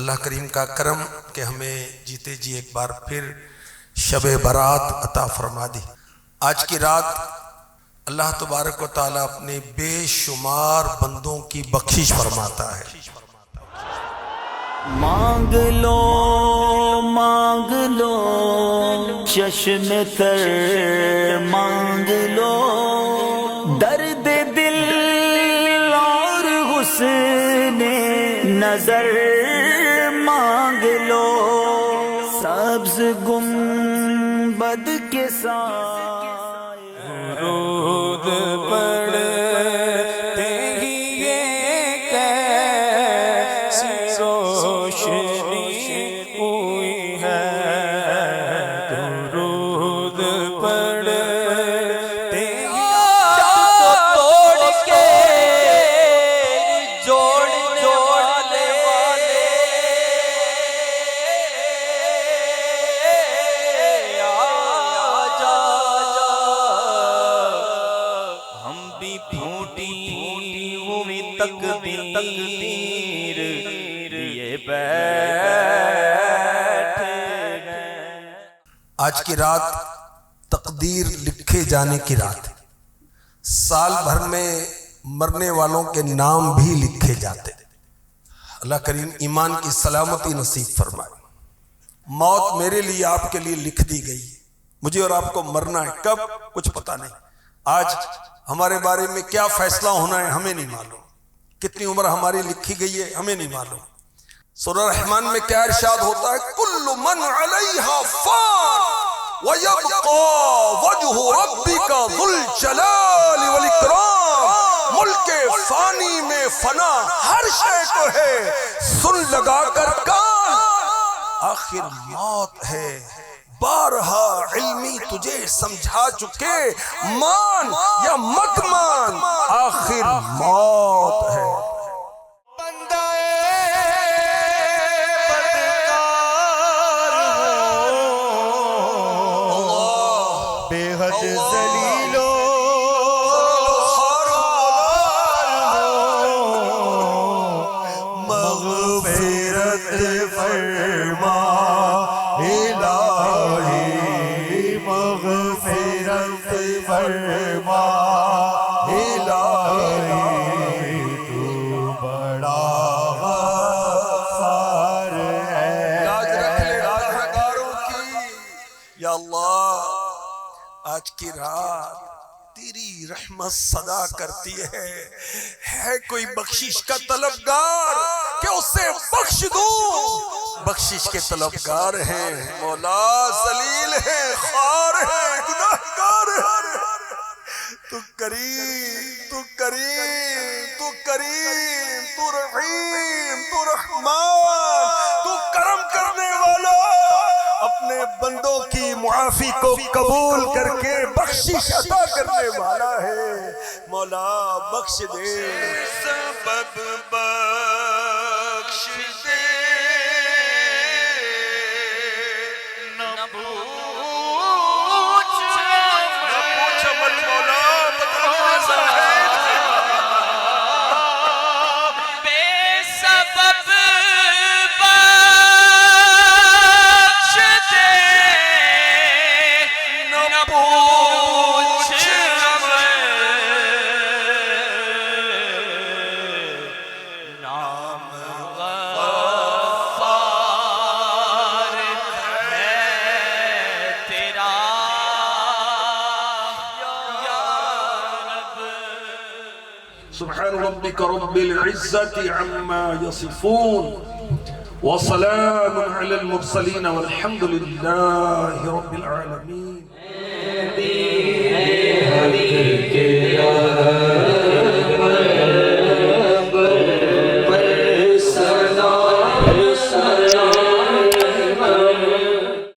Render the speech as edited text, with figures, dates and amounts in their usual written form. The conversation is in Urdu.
اللہ کریم کا کرم کہ ہمیں جیتے جی ایک بار پھر شب برات عطا فرما دی۔ آج کی رات اللہ تبارک و تعالیٰ اپنے بے شمار بندوں کی بخشش فرماتا ہے۔ مانگ لو چشم تر مانگ لو، درد دل اور حسن نظر مانگ لو، سبز گنبد کے سائے درود پڑھتے ہی یہ کیسی روشنی ہوئی ہے، درود پڑھتے ہی توڑ کے جوڑنے والے ہم بھی پھوٹی ہوئی تقدیر لیے بیٹھ گئے۔ آج کی رات تقدیر لکھے جانے کی رات ہے۔ سال بھر میں مرنے والوں کے نام بھی لکھے جاتے۔ اللہ کریم ایمان کی سلامتی نصیب فرمائے۔ موت میرے لیے آپ کے لیے لکھ دی گئی ہے، مجھے اور آپ کو مرنا ہے، کب کچھ پتہ نہیں۔ آج ہمارے بارے میں کیا فیصلہ ہونا ہے ہمیں نہیں معلوم، کتنی عمر ہماری لکھی گئی ہے ہمیں نہیں معلوم۔ سورہ رحمان میں کیا ارشاد ہوتا ہے؟ کل من علیہا فان وَيَبْقَى وَجْهُ رَبِّكَ ذُو الْجَلَالِ وَالْإِكْرَامِ۔ ملک فانی میں فنا ہر شے کو ہے، سن لگا کر کان، آخر موت ہے، بارہا علمی تجھے سمجھا چکے، مان یا مت مان، آخر موت ہے۔ بے حد ذلیل و مغفرت فرما الہی، مغفرت فرما الہی، تو بڑا غفار ہے۔ لاج رکھ لے گنہگاروں کی یا اللہ، آج کی رات تیری رحمت صدا کرتی ہے کوئی بخشش کا طلبگار کہ اسے بخش دوں؟ بخشش کے طلبگار ہیں مولا، ذلیل ہیں، خوار ہیں، گناہگار ہیں، تو کریم، تو کریم، تو کریم، تو رحیم، تو رحمان، تو کرم کرنے والا، اپنے بندوں کی معافی کو قبول کر کے بخشش عطا کرنے والا ہے۔ مولا بخش دے، سبب بخش دے، نہ پوچھ مت مولا، بتا ہے بے سبب سبحان ربك رب العزة عما يصفون وسلام على المرسلين والحمد لله رب العالمين۔